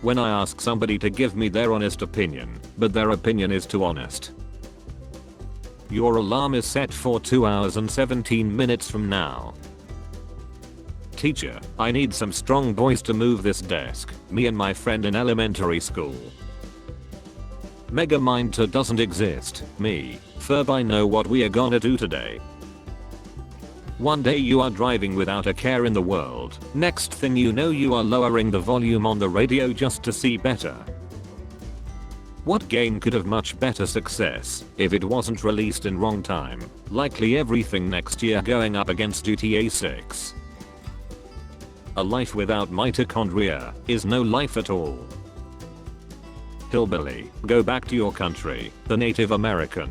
when I ask somebody to give me their honest opinion, but their opinion is too honest. Your alarm is set for 2 hours and 17 minutes from now. Teacher, I need some strong boys to move this desk, me and my friend in elementary school. Mega Minter doesn't exist, me, Ferb, I know what we are gonna do today. One day you are driving without a care in the world, next thing you know you are lowering the volume on the radio just to see better. What game could have much better success if it wasn't released in wrong time? Likely everything next year going up against GTA 6. A life without mitochondria is no life at all. Hillbilly, go back to your country, the Native American.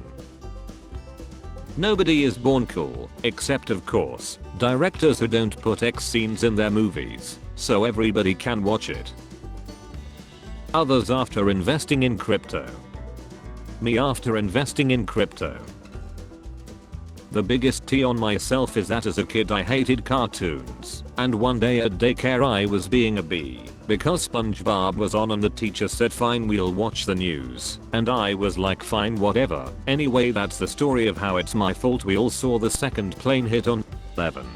Nobody is born cool, except of course, directors who don't put X scenes in their movies, so everybody can watch it. Others after investing in crypto. Me after investing in crypto. The biggest T on myself is that as a kid I hated cartoons, and one day at daycare I was being a bee, because SpongeBob was on and the teacher said fine we'll watch the news, and I was like fine whatever. Anyway, that's the story of how it's my fault we all saw the second plane hit on 11.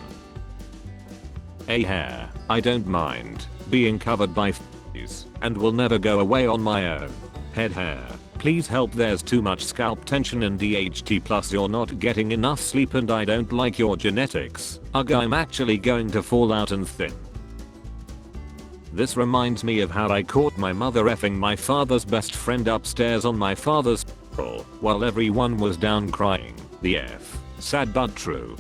A hair, I don't mind being covered by f***s, and will never go away on my own. Head hair. Please help, there's too much scalp tension and DHT plus you're not getting enough sleep and I don't like your genetics. Ugh, I'm actually going to fall out and thin. This reminds me of how I caught my mother effing my father's best friend upstairs on my father's floor while everyone was down crying. The F. Sad but true.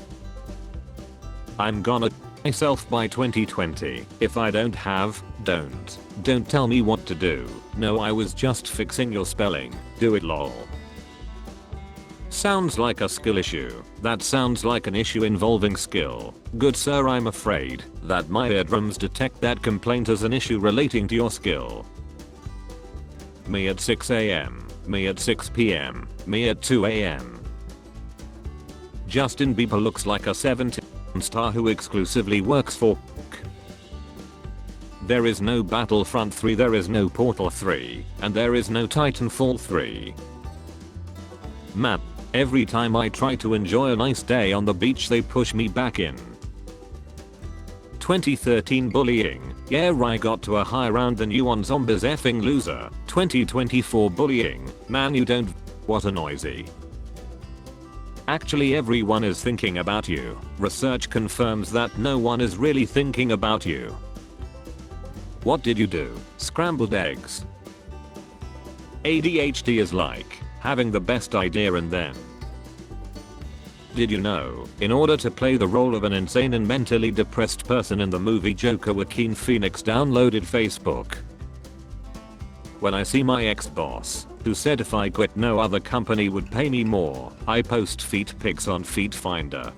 I'm gonna myself by 2020. If I don't have, don't tell me what to do. No, I was just fixing your spelling. Do it lol. Sounds like a skill issue. That sounds like an issue involving skill. Good sir, I'm afraid that my eardrums detect that complaint as an issue relating to your skill. Me at 6 AM. Me at 6 PM. Me at 2 AM. Justin Bieber looks like a 17 star who exclusively works for There is no Battlefront 3, there is no Portal 3, and there is no Titanfall 3. Man, every time I try to enjoy a nice day on the beach they push me back in. 2013 bullying, yeah I got to a higher round than you on zombies effing loser. 2024 bullying, man you don't what a noisy. Actually everyone is thinking about you. Research confirms that no one is really thinking about you. What did you do? Scrambled eggs. ADHD is like having the best idea and then. Did you know, in order to play the role of an insane and mentally depressed person in the movie Joker, Joaquin Phoenix downloaded Facebook? When I see my ex-boss, who said if I quit no other company would pay me more, I post feet pics on Feet Finder.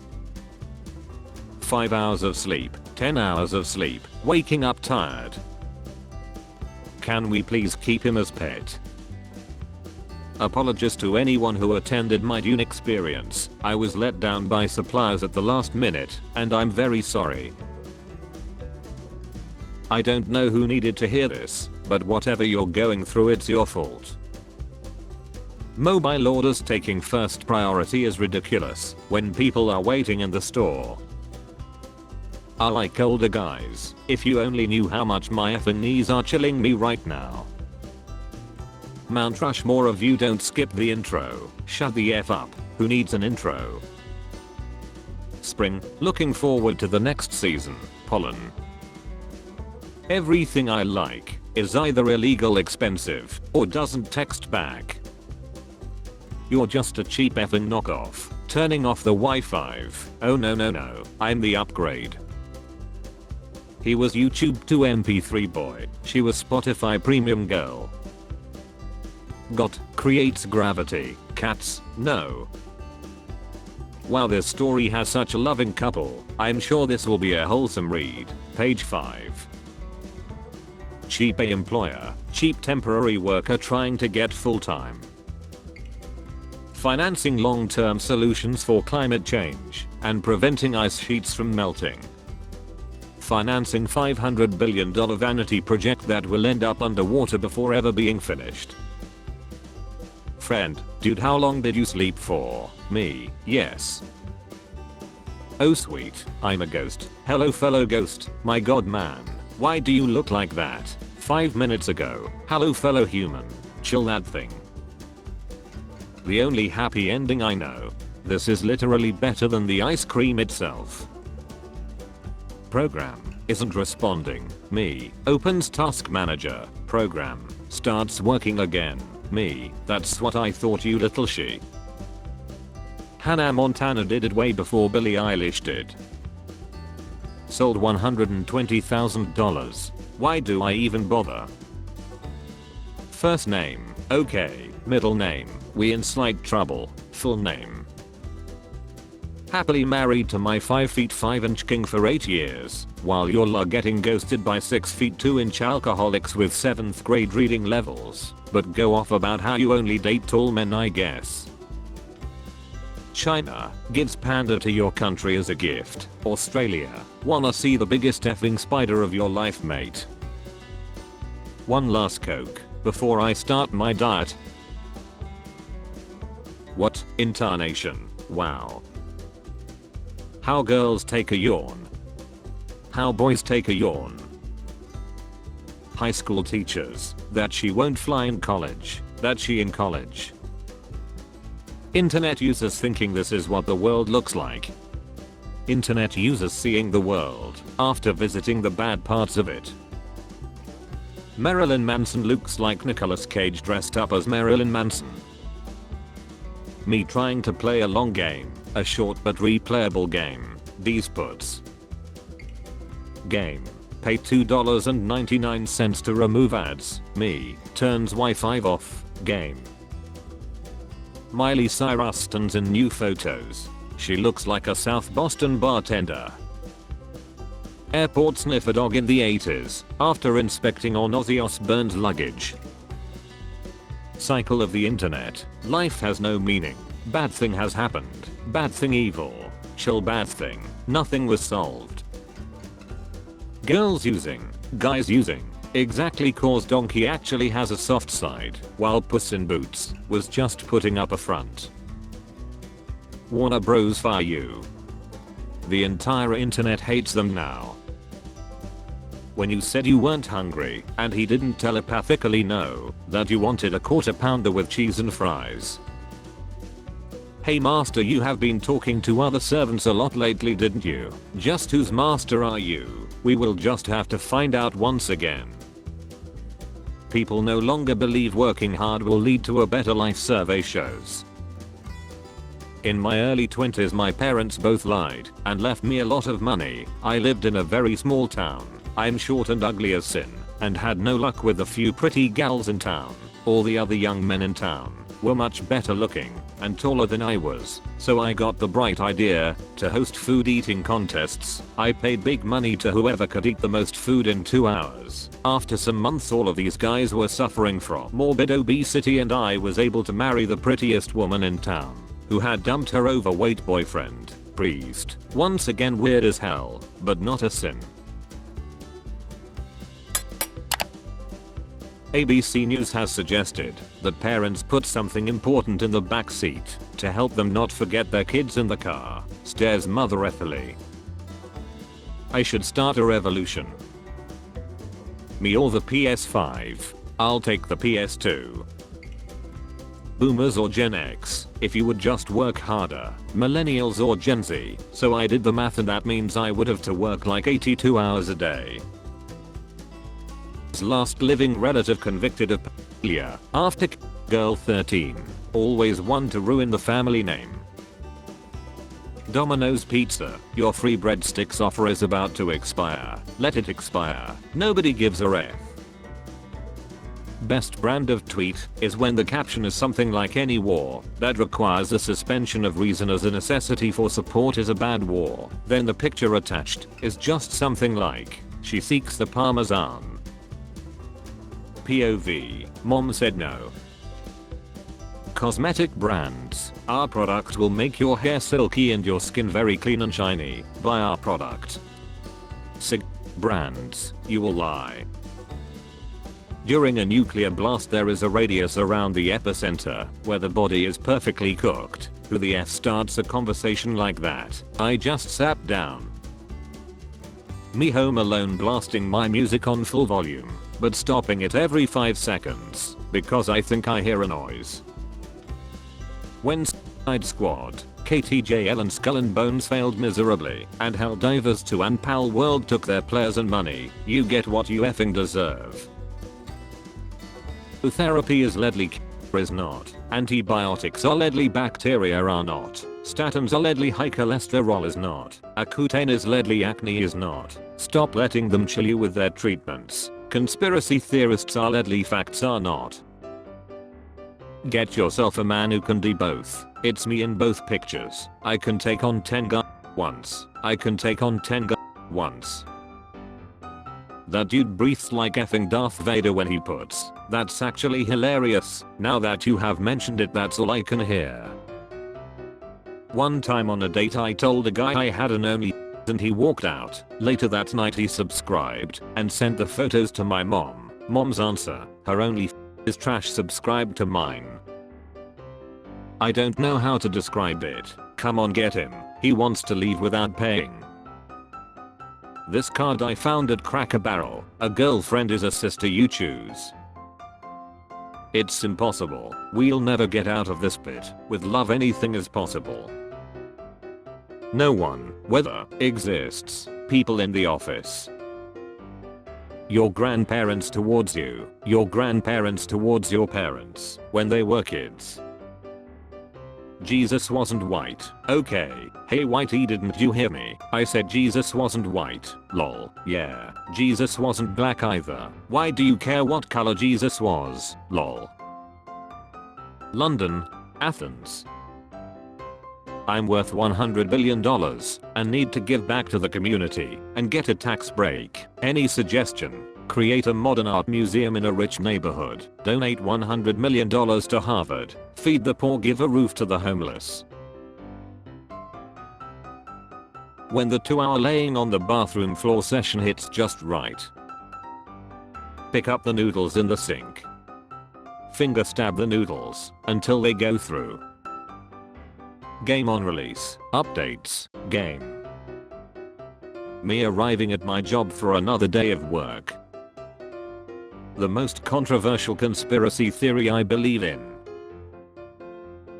5 hours of sleep, 10 hours of sleep, waking up tired. Can we please keep him as pet? Apologies to anyone who attended my Dune experience. I was let down by suppliers at the last minute, and I'm very sorry. I don't know who needed to hear this, but whatever you're going through, it's your fault. Mobile orders taking first priority is ridiculous when people are waiting in the store. I like older guys. If you only knew how much my effing knees are chilling me right now. Mount Rushmore of you don't skip the intro. Shut the F up. Who needs an intro? Spring. Looking forward to the next season. Pollen. Everything I like is either illegal, expensive, or doesn't text back. You're just a cheap effing knockoff. Turning off the Wi-Fi. Oh no, I'm the upgrade. He was YouTube 2 MP3 boy. She was Spotify premium girl. Got creates gravity. Cats, no. Wow, this story has such a loving couple. I'm sure this will be a wholesome read. Page 5. Cheap employer, cheap temporary worker trying to get full-time. Financing long-term solutions for climate change and preventing ice sheets from melting. financing $500 billion vanity project that will end up underwater before ever being finished. Friend, dude, how long did you sleep for? Me, yes. Oh sweet, I'm a ghost. Hello fellow ghost, my god man, why do you look like that? 5 minutes ago. Hello fellow human, chill that thing. The only happy ending I know. This is literally better than the ice cream itself. Program isn't responding. Me opens task manager. Program starts working again. Me, that's what I thought, you little she. Hannah Montana did it way before Billie Eilish did. Sold $120,000. Why do I even bother? First name, okay. Middle name, we in slight trouble. Full name. Happily married to my 5'5" king for 8 years, while you're getting ghosted by 6'2" alcoholics with 7th grade reading levels, but go off about how you only date tall men, I guess. China gives panda to your country as a gift. Australia, wanna see the biggest effing spider of your life, mate? One last Coke before I start my diet. What intonation? Wow. How girls take a yawn. How boys take a yawn. High school teachers, that she won't fly in college, that she in college. Internet users thinking this is what the world looks like. Internet users seeing the world after visiting the bad parts of it. Marilyn Manson looks like Nicolas Cage dressed up as Marilyn Manson. Me trying to play a long game, a short but replayable game. These puts. Game. Pay $2.99 to remove ads. Me turns Wi-Fi off. Game. Miley Cyrus stands in new photos. She looks like a South Boston bartender. Airport sniffer dog in the 80s after inspecting on Ozzy Osbourne's luggage. Cycle of the internet. Life has no meaning. Bad thing has happened. Bad thing evil. Chill bad thing. Nothing was solved. Girls using. Guys using. Exactly, cause donkey actually has a soft side, while Puss in Boots was just putting up a front. Warner Bros. Fire you. The entire internet hates them now. When you said you weren't hungry and he didn't telepathically know that you wanted a quarter pounder with cheese and fries. Hey master, you have been talking to other servants a lot lately, didn't you? Just whose master are you? We will just have to find out once again. People no longer believe working hard will lead to a better life, survey shows. In my early 20s my parents both lied and left me a lot of money. I lived in a very small town. I'm short and ugly as sin and had no luck with the few pretty gals in town. All the other young men in town were much better looking and taller than I was, so I got the bright idea to host food eating contests. I paid big money to whoever could eat the most food in 2 hours. After some months all of these guys were suffering from morbid obesity and I was able to marry the prettiest woman in town, who had dumped her overweight boyfriend, priest. Once again weird as hell, but not a sin. ABC News has suggested that parents put something important in the back seat to help them not forget their kids in the car, stares Mother Ethely. I should start a revolution. Me or the PS5? I'll take the PS2. Boomers or Gen X, if you would just work harder. Millennials or Gen Z, so I did the math and that means I would have to work like 82 hours a day. Last living relative convicted of pedophilia after girl 13. Always one to ruin the family name. Domino's Pizza, your free breadsticks offer is about to expire. Let it expire. Nobody gives a ref. Best brand of tweet is when the caption is something like any war that requires a suspension of reason as a necessity for support is a bad war. Then the picture attached is just something like, she seeks the parmesan. POV, mom said no. Cosmetic brands, our product will make your hair silky and your skin very clean and shiny. Buy our product. brands, you will lie. During a nuclear blast there is a radius around the epicenter where the body is perfectly cooked. Who the F starts a conversation like that? I just sat down. Me home alone blasting my music on full volume, but stopping it every 5 seconds because I think I hear a noise. When Suicide Squad, KTJL and Skull and Bones failed miserably and Helldivers 2 and Pal World took their players and money, you get what you effing deserve. Therapy is deadly, is not. Antibiotics are deadly, bacteria are not. Statins are deadly, high cholesterol is not. Accutane is deadly, acne is not. Stop letting them chill you with their treatments. Conspiracy theorists are deadly, facts are not. Get yourself a man who can do both. It's me in both pictures. I can take on 10 guys once. I can take on 10 guys once. That dude breathes like effing Darth Vader when he puts. That's actually hilarious. Now that you have mentioned it, that's all I can hear. One time on a date I told a guy I had an only and he walked out. Later that night he subscribed and sent the photos to my mom. Mom's answer, her only is trash, subscribed to mine. I don't know how to describe it. Come on, get him. He wants to leave without paying. This card I found at Cracker Barrel. A girlfriend is a sister you choose. It's impossible. We'll never get out of this pit. With love anything is possible. No one, weather, exists. People in the office. Your grandparents towards you. Your grandparents towards your parents when they were kids. Jesus wasn't white. Okay. Hey whitey, didn't you hear me? I said Jesus wasn't white. Lol. Yeah. Jesus wasn't black either. Why do you care what color Jesus was? Lol. London. Athens. I'm worth $100 billion and need to give back to the community and get a tax break. Any suggestion? Create a modern art museum in a rich neighborhood. Donate $100 million to Harvard. Feed the poor, give a roof to the homeless. When the 2-hour laying on the bathroom floor session hits just right. Pick up the noodles in the sink. Finger stab the noodles until they go through. Game on release. Updates. Game. Me arriving at my job for another day of work. The most controversial conspiracy theory I believe in.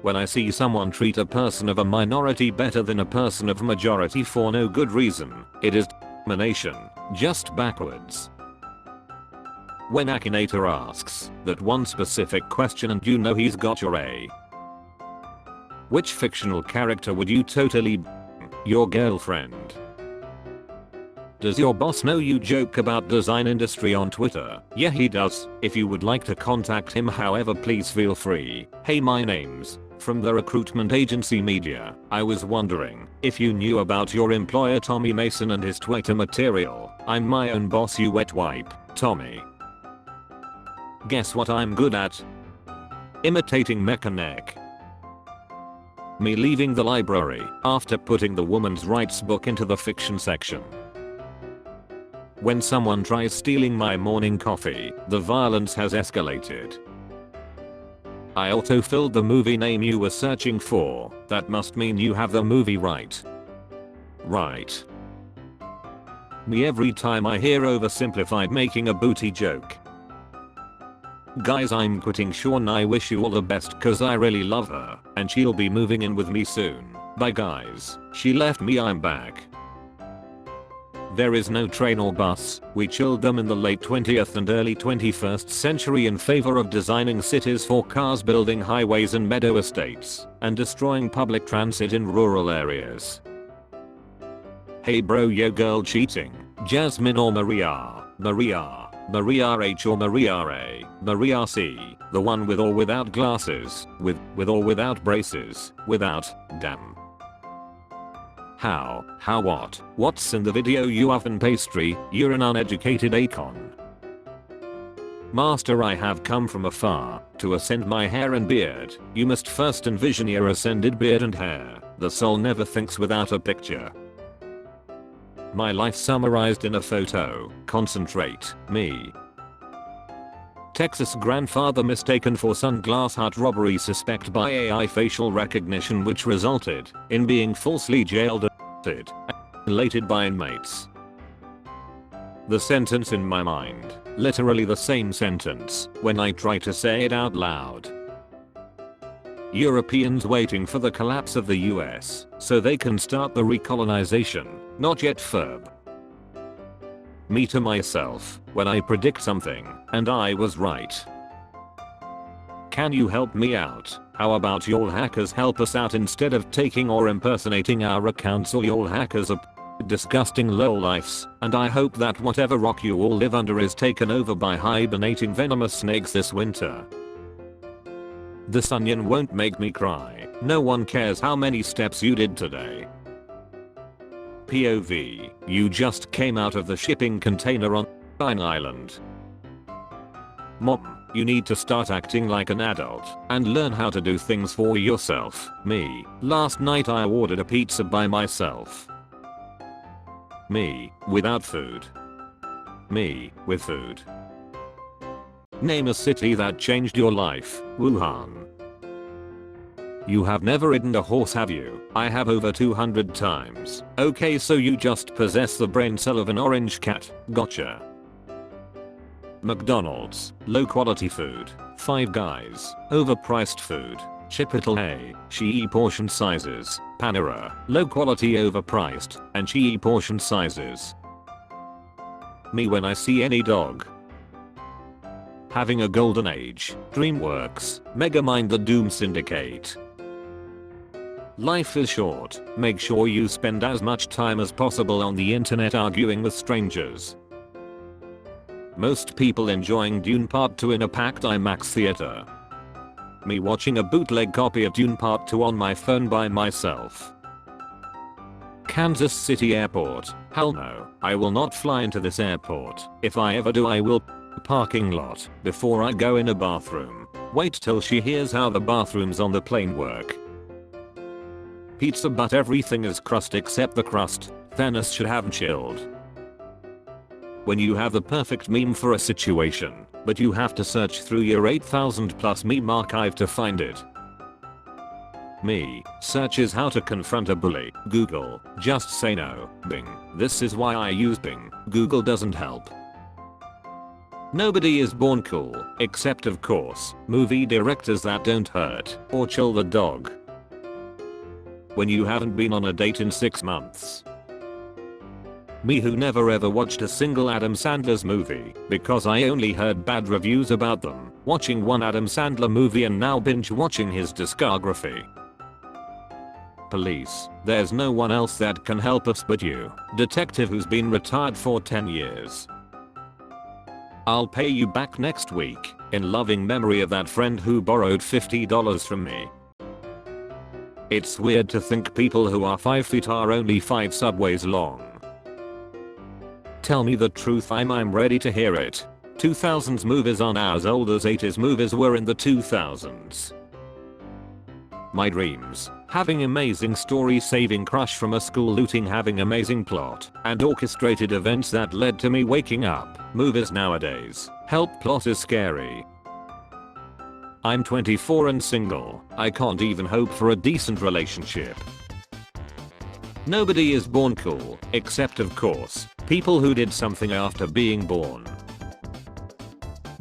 When I see someone treat a person of a minority better than a person of majority for no good reason, it is discrimination, just backwards. When Akinator asks that one specific question and you know he's got your A. Which fictional character would you totally b***? Your girlfriend. Does your boss know you joke about design industry on Twitter? Yeah, he does. If you would like to contact him, however, please feel free. Hey, my name's from the recruitment agency Media. I was wondering if you knew about your employer Tommy Mason and his Twitter material. I'm my own boss, you wet wipe, Tommy. Guess what I'm good at? Imitating Mechanic. Me leaving the library after putting the woman's rights book into the fiction section. When someone tries stealing my morning coffee, the violence has escalated. I auto-filled the movie name you were searching for. That must mean you have the movie right. Right. Me every time I hear oversimplified making a booty joke. Guys, I'm quitting Sean. I wish you all the best cause I really love her and she'll be moving in with me soon. Bye guys. She left me, I'm back. There is no train or bus. We chilled them in the late 20th and early 21st century in favor of designing cities for cars, building highways and meadow estates, and destroying public transit in rural areas. Hey bro, yo girl cheating. Jasmine or Maria? Maria. Maria H or Maria A? Maria C. The one with or without glasses? With or without braces? Without. Damn. How? What? What's in the video, you oven pastry? You're an uneducated acon. Master, I have come from afar to ascend my hair and beard. You must first envision your ascended beard and hair. The soul never thinks without a picture. My life summarized in a photo. Concentrate. Me. Texas grandfather mistaken for Sunglass Hut robbery suspect by AI facial recognition, which resulted in being falsely jailed and elated by inmates. The sentence in my mind, literally the same sentence, when I try to say it out loud. Europeans waiting for the collapse of the US so they can start the recolonization, not yet Ferb. Me to myself, when I predict something, and I was right. Can you help me out? How about y'all hackers help us out instead of taking or impersonating our accounts, or y'all hackers are disgusting lowlifes, and I hope that whatever rock you all live under is taken over by hibernating venomous snakes this winter. This onion won't make me cry. No one cares how many steps you did today. POV, you just came out of the shipping container on an island. Mom, you need to start acting like an adult and learn how to do things for yourself. Me, last night I ordered a pizza by myself. Me, without food. Me, with food. Name a city that changed your life. Wuhan. You have never ridden a horse, have you? I have over 200 times. Okay, so you just possess the brain cell of an orange cat. Gotcha. McDonald's, low quality food. Five Guys, overpriced food. Chipotle, she portion sizes. Panera, low quality, overpriced, and she portion sizes. Me when I see any dog having a golden age. DreamWorks, Megamind, the Doom Syndicate. Life is short. Make sure you spend as much time as possible on the internet arguing with strangers. Most people enjoying Dune Part 2 in a packed IMAX theater. Me watching a bootleg copy of Dune Part 2 on my phone by myself. Kansas City Airport. Hell no, I will not fly into this airport. If I ever do, I will parking lot before I go in a bathroom. Wait till she hears how the bathrooms on the plane work. Pizza, but everything is crust except the crust. Thanos should have chilled. When you have the perfect meme for a situation, but you have to search through your 8,000 plus meme archive to find it. Me, searches how to confront a bully. Google, just say no. Bing, this is why I use Bing. Google doesn't help. Nobody is born cool, except of course, movie directors that don't hurt or chill the dog. When you haven't been on a date in 6 months. Me who never ever watched a single Adam Sandler's movie because I only heard bad reviews about them, watching one Adam Sandler movie and now binge watching his discography. Police, there's no one else that can help us but you, detective who's been retired for 10 years. I'll pay you back next week, in loving memory of that friend who borrowed $50 from me. It's weird to think people who are 5 feet are only 5 subways long. Tell me the truth, I'm ready to hear it. 2000s movies aren't as old as 80s movies were in the 2000s. My dreams, having amazing story, saving crush from a school looting, having amazing plot, and orchestrated events that led to me waking up. Movies nowadays, help, plot is scary. I'm 24 and single. I can't even hope for a decent relationship. Nobody is born cool, except of course, people who did something after being born.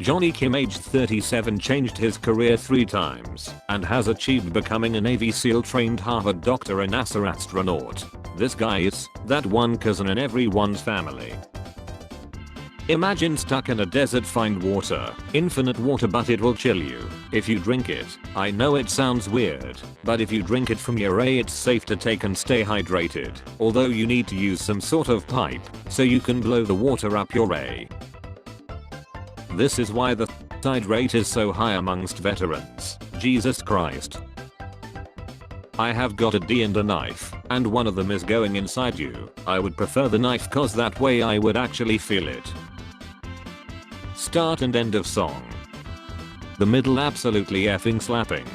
Johnny Kim, aged 37, changed his career 3 times and has achieved becoming a Navy SEAL trained Harvard doctor and NASA astronaut. This guy is that one cousin in everyone's family. Imagine stuck in a desert, find water, infinite water, but it will chill you if you drink it. I know it sounds weird, but if you drink it from your A, it's safe to take and stay hydrated, although you need to use some sort of pipe so you can blow the water up your A. This is why the suicide rate is so high amongst veterans. Jesus Christ. I have got a D and a knife, and one of them is going inside you. I would prefer the knife cause that way I would actually feel it. Start and end of song. The middle absolutely effing slapping.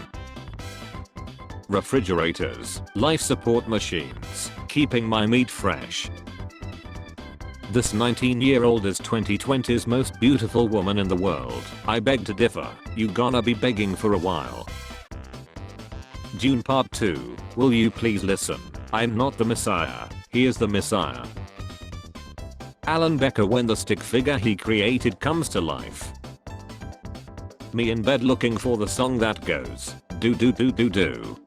Refrigerators, life support machines, keeping my meat fresh. This 19-year-old is 2020's most beautiful woman in the world. I beg to differ. You gonna be begging for a while. Dune Part 2. Will you please listen? I'm not the Messiah. He is the Messiah. Alan Becker when the stick figure he created comes to life. Me in bed looking for the song that goes do do do do do.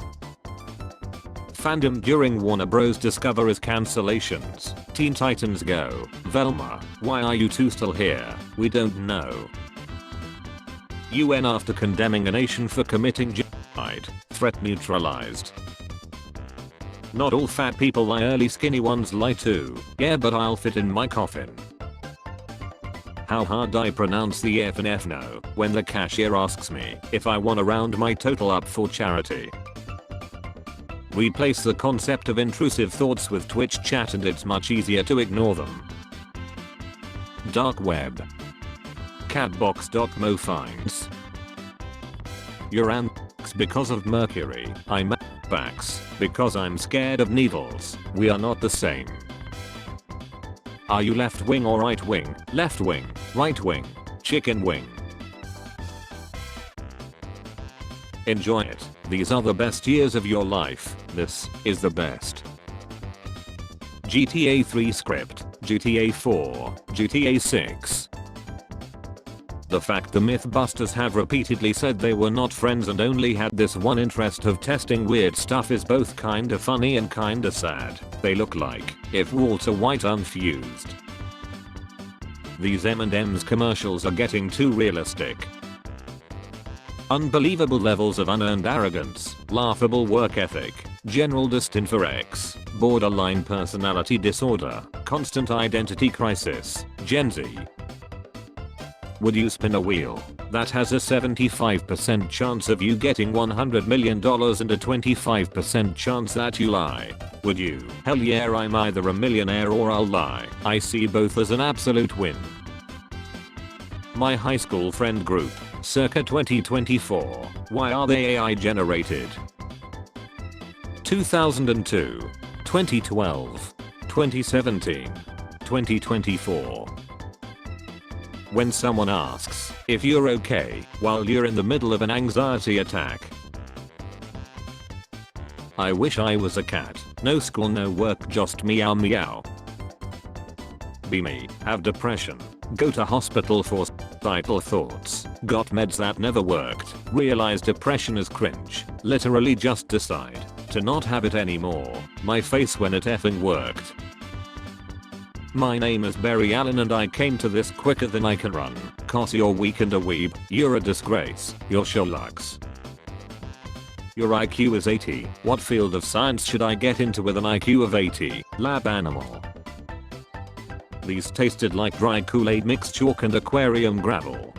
Fandom during Warner Bros. Discovery's cancellations. Teen Titans Go. Velma, why are you two still here? We don't know. UN after condemning a nation for committing genocide. Threat neutralized. Not all fat people lie, early skinny ones lie too. Yeah, but I'll fit in my coffin. How hard I pronounce the F and F no when the cashier asks me if I want to round my total up for charity. Replace the concept of intrusive thoughts with Twitch chat and it's much easier to ignore them. Dark web. Catbox.mo finds. You're anx because of Mercury. I'm anx because I'm scared of needles. We are not the same. Are you left wing or right wing? Left wing, right wing, chicken wing. Enjoy it. These are the best years of your life. This is the best. GTA 3 script, GTA 4, GTA 6. The fact the Mythbusters have repeatedly said they were not friends and only had this one interest of testing weird stuff is both kinda funny and kinda sad. They look like if Walter White unfused. These M&M's commercials are getting too realistic. Unbelievable levels of unearned arrogance, laughable work ethic, general disdain for X, borderline personality disorder, constant identity crisis, Gen Z. Would you spin a wheel that has a 75% chance of you getting $100 million and a 25% chance that you lie? Would you? Hell yeah, I'm either a millionaire or I'll lie. I see both as an absolute win. My high school friend group, circa 2024. Why are they AI generated? 2002, 2012, 2017, 2024. When someone asks if you're okay while you're in the middle of an anxiety attack. I wish I was a cat. No school, no work, just meow meow. Be me, have depression, go to hospital for suicidal thoughts, got meds that never worked, realize depression is cringe, literally just decide to not have it anymore, my face when it effing worked. My name is Barry Allen and I came to this quicker than I can run. Cause you're weak and a weeb, you're a disgrace, you're Sherlock's. Your IQ is 80. What field of science should I get into with an IQ of 80? Lab animal. These tasted like dry Kool-Aid mixed chalk and aquarium gravel.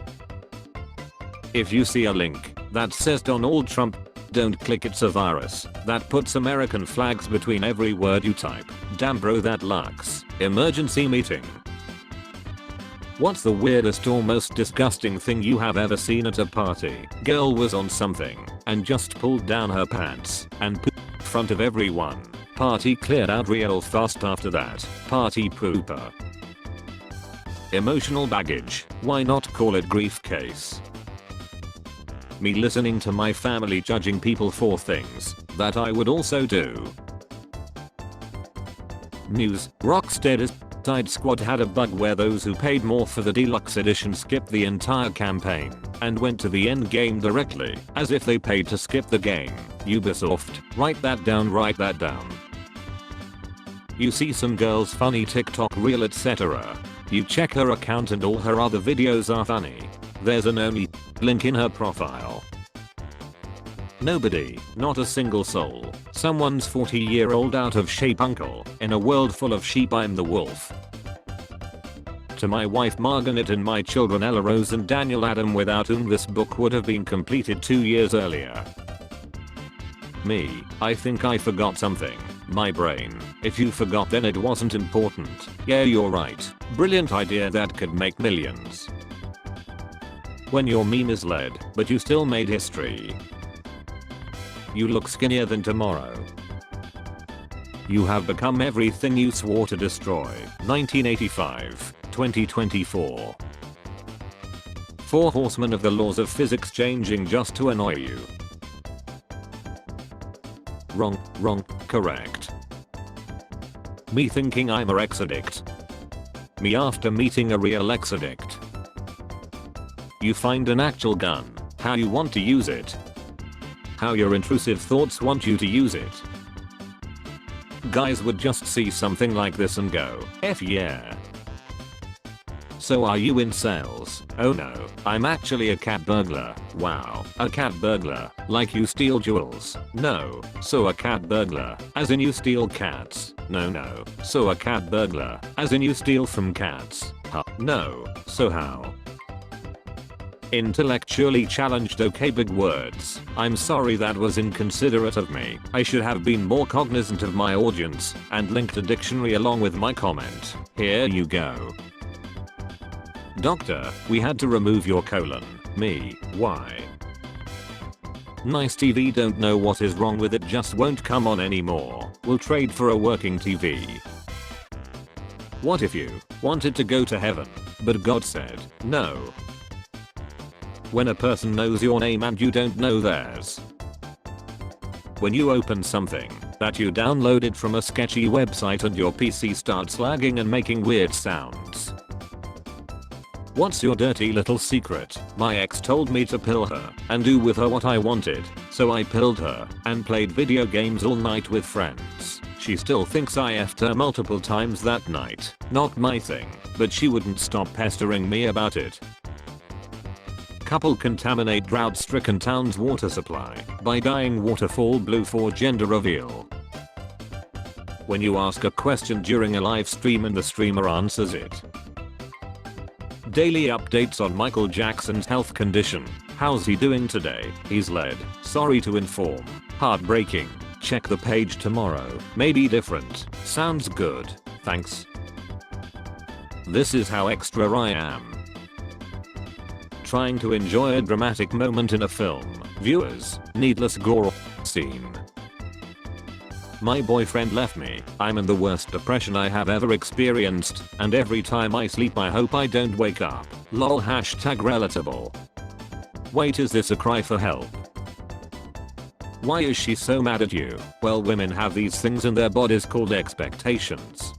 If you see a link that says Donald Trump, don't click, it's a virus that puts American flags between every word you type. Damn bro, that lux. Emergency meeting. What's the weirdest or most disgusting thing you have ever seen at a party? Girl was on something and just pulled down her pants and pooped in front of everyone. Party cleared out real fast after that. Party pooper. Emotional baggage. Why not call it grief case? Me listening to my family judging people for things that I would also do. News. Rocksteady's Suicide Squad had a bug where those who paid more for the deluxe edition skipped the entire campaign and went to the end game directly, as if they paid to skip the game. Ubisoft, write that down, write that down. You see some girl's funny TikTok reel etc. You check her account and all her other videos are funny. There's an only link in her profile. Nobody, not a single soul. Someone's 40-year-old out of shape uncle. In a world full of sheep, I'm the wolf. To my wife Margaret and my children Ella Rose and Daniel Adam, without whom this book would have been completed 2 years earlier. Me, I think I forgot something. My brain. If you forgot, then it wasn't important. Yeah, you're right. Brilliant idea that could make millions. When your meme is lead, but you still made history. You look skinnier than tomorrow. You have become everything you swore to destroy. 1985, 2024. 4 horsemen of the laws of physics changing just to annoy you. Wrong, correct. Me thinking I'm a ex addict. Me after meeting a real ex addict. You find an actual gun, how you want to use it. How your intrusive thoughts want you to use it. Guys would just see something like this and go, F yeah. So are you in sales? Oh no, I'm actually a cat burglar. Wow, a cat burglar, like you steal jewels? No, so a cat burglar, as in you steal cats? No, so a cat burglar, as in you steal from cats? Huh, no, so how? Intellectually challenged. Okay, big words. I'm sorry, that was inconsiderate of me. I should have been more cognizant of my audience and linked a dictionary along with my comment. Here you go. Doctor, we had to remove your colon. Me, why? Nice TV, don't know what is wrong with it, just won't come on anymore. We'll trade for a working TV. What if you wanted to go to heaven, but God said no? When a person knows your name and you don't know theirs. When you open something that you downloaded from a sketchy website and your PC starts lagging and making weird sounds. What's your dirty little secret? My ex told me to pill her and do with her what I wanted, so I pilled her and played video games all night with friends. She still thinks I effed her multiple times that night. Not my thing, but she wouldn't stop pestering me about it. Couple contaminate drought-stricken town's water supply by dyeing waterfall blue for gender reveal. When you ask a question during a live stream and the streamer answers it. Daily updates on Michael Jackson's health condition. How's he doing today? He's led. Sorry to inform. Heartbreaking. Check the page tomorrow. Maybe different. Sounds good. Thanks. This is how extra I am. Trying to enjoy a dramatic moment in a film. Viewers, needless gore scene. My boyfriend left me. I'm in the worst depression I have ever experienced, and every time I sleep I hope I don't wake up. Lol, hashtag relatable. Wait, is this a cry for help? Why is she so mad at you? Well, women have these things in their bodies called expectations.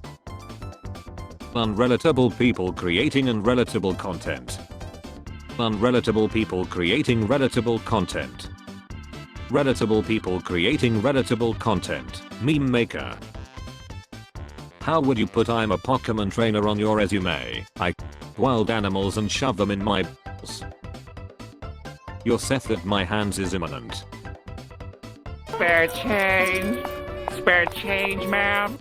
Unrelatable people creating unrelatable content. Unrelatable people creating relatable content. Relatable people creating relatable content. Meme maker. How would you put I'm a Pokemon trainer on your resume? I wild animals and shove them in my balls. Your Seth at my hands is imminent. Spare change. Spare change, ma'am.